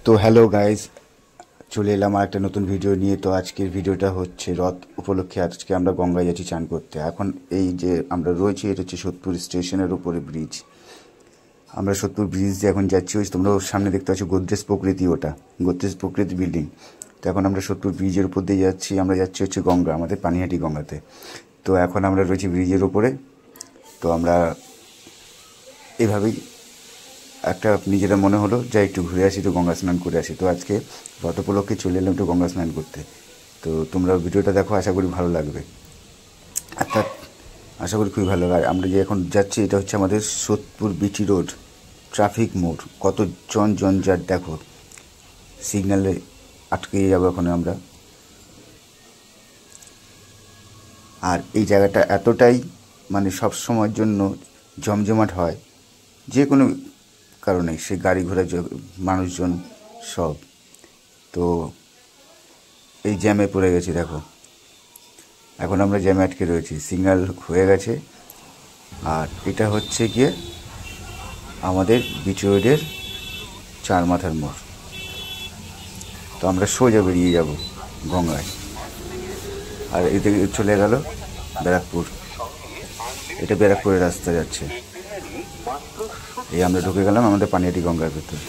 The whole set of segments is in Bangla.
তো হ্যালো গাইজ, চলে এলাম আর একটা নতুন ভিডিও নিয়ে। তো আজকের ভিডিওটা হচ্ছে রথ উপলক্ষে। আজকে আমরা গঙ্গায় যাচ্ছি চান করতে। এখন এই যে আমরা রয়েছি, এটা হচ্ছে সোদপুর স্টেশনের উপরে ব্রিজ। আমরা সোদপুর ব্রিজ দিয়ে এখন যাচ্ছি। ওই তোমরা সামনে দেখতে পাচ্ছ গোদরেজ প্রকৃতি, ওটা গোদরেজ প্রকৃতি বিল্ডিং। তো এখন আমরা সোদপুর ব্রিজের উপর দিয়ে যাচ্ছি। আমরা যাচ্ছি হচ্ছে গঙ্গা, আমাদের পানিহাটি গঙ্গাতে। তো এখন আমরা রয়েছি ব্রিজের উপরে। তো আমরা এভাবেই একটা নিজেরা মনে হলো যা একটু ঘুরে আসি, তো গঙ্গা স্নান করে আসি। তো আজকে রথ উপলক্ষে চলে এলাম একটু গঙ্গা স্নান করতে। তো তোমরা ভিডিওটা দেখো, আশা করি ভালো লাগবে। অর্থাৎ আশা করি খুবই ভালো লাগে। আমরা যে এখন যাচ্ছি, এটা হচ্ছে আমাদের সোদপুর বিটি রোড ট্রাফিক মোড়। কত জনজট দেখো, সিগন্যালে আটকে যাবো এখন আমরা। আর এই জায়গাটা এতটাই মানে সব সময়ের জন্য জমজমাট হয়, যে কোনো কারণে, সে গাড়ি ঘোড়া মানুষজন সব। তো এই জ্যামে পড়ে গেছি দেখো, এখন আমরা জ্যামে আটকে রয়েছি, সিগন্যাল হয়ে গেছে। আর এটা হচ্ছে গিয়ে আমাদের বিটি রোডের চার মাথার মোড়। তো আমরা সোজা বেরিয়ে যাব গঙ্গায়। আর এদিকে চলে গেল ব্যারাকপুর, এটা ব্যারাকপুরের রাস্তা যাচ্ছে। এই আমরা ঢুকে গেলাম আমাদের পানিহাটি গঙ্গার ভেতর।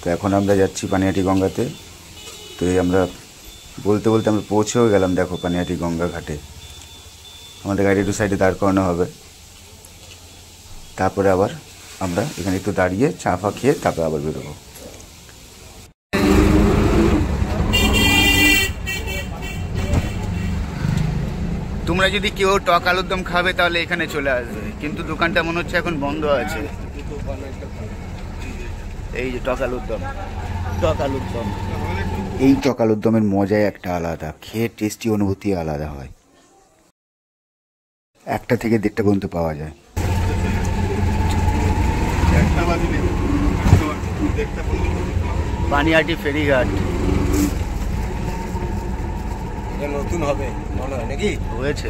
তো এখন আমরা যাচ্ছি পানিহাটি গঙ্গাতে। তো এই আমরা বলতে বলতে আমরা পৌঁছেও গেলাম দেখো পানিহাটি গঙ্গা ঘাটে। আমাদের গাড়ি একটু সাইডে দাঁড় করানো হবে, তারপরে আবার আমরা এখানে একটু দাঁড়িয়ে চা ফা খেয়ে তারপরে আবার বেরোবো। তোমরা যদি কেউ টক আলুর দম খাবে তাহলে এখানে চলে আসবে, কিন্তু দোকানটা মনে হচ্ছে এখন বন্ধ আছে। এই যে টক আলুর দম, এই টক আলুর দমের মজাই একটা আলাদা, খেয়ে টেস্টি অনুভূতি আলাদা হয়। 1টা থেকে 1:30 পর্যন্ত পাওয়া যায়। পানিহাটি ফেরিঘাট নতুন হবে মনে হয় নাকি? হয়েছে,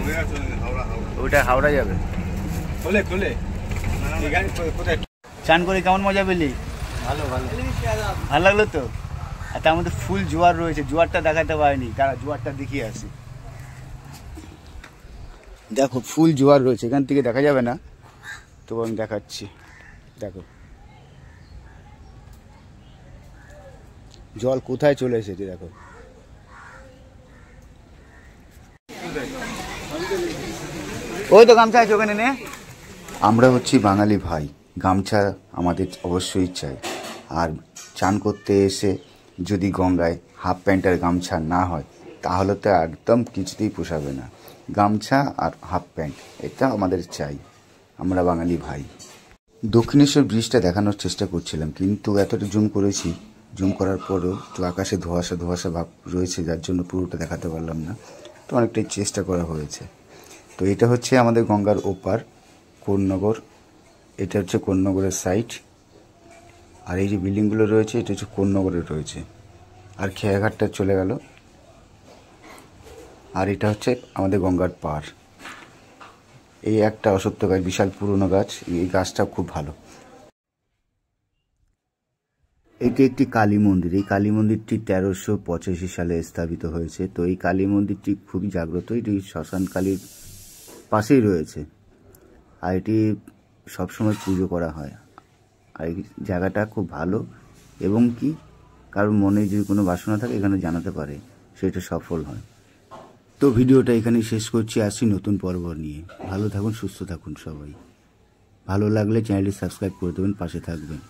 ওটা হাওড়া যাবে। চান করে কেমন মজা পেলি? ভালো লাগলো তো। আর তার মধ্যে ফুল জোয়ার রয়েছে, জোয়ারটা দেখাতে পারিনি, তারা জোয়ারটা দেখিয়ে আসি। দেখো ফুল জোয়ার রয়েছে, এখান থেকে দেখা যাবে না, তো আমি দেখাচ্ছি। দেখো জল কোথায় চলে এসেছে, দেখো। ওই তো গামছা আছে ওখানে নে। আমরা হচ্ছি বাঙালি ভাই, গামছা আমাদের অবশ্যই চাই। আর চান করতে এসে যদি গঙ্গায় হাফ প্যান্ট আর গামছা না হয়, তাহলে তো একদম কিছুতেই পোষাবে না। গামছা আর হাফ প্যান্ট এটা আমাদের চাই, আমরা বাঙালি ভাই। দক্ষিণেশ্বর ব্রিজটা দেখানোর চেষ্টা করছিলাম, কিন্তু এতটা জুম করেছি, জুম করার পরেও তো আকাশে ধোঁয়াশা ভাব রয়েছে, যার জন্য পুরোটা দেখাতে পারলাম না। তো অনেকটাই চেষ্টা করা হয়েছে। তো এটা হচ্ছে আমাদের গঙ্গার ওপার কোন্নগর, এটা হচ্ছে কোন্নগরের সাইট। আর এই যে বিল্ডিংগুলো রয়েছে, এটা হচ্ছে কোন্নগরের রয়েছে। আর খেয়াঘাটটা চলে গেল। আর এটা হচ্ছে আমাদের গঙ্গার পার। এই একটা অশ্বত্থ গাছ, বিশাল পুরনো গাছ, এই গাছটা খুব ভালো। এটি একটি কালী মন্দির। এই কালী মন্দিরটি 1385 সালে স্থাপিত হয়েছে। তো এই কালী মন্দিরটি খুবই জাগ্রত, এটি শ্মশান কালীর পাশেই রয়েছে। আর এটি সবসময় পুজো করা হয়। আর এই জায়গাটা খুব ভালো, এবং কি কারোর মনে যদি কোনো বাসনা থাকে এখানে জানাতে পারে, সেটা সফল হয়। তো ভিডিওটা এখানেই শেষ করছি, আসছি নতুন পর্ব নিয়ে। ভালো থাকুন, সুস্থ থাকুন সবাই। ভালো লাগলে চ্যানেলটি সাবস্ক্রাইব করে দেবেন, পাশে থাকবেন।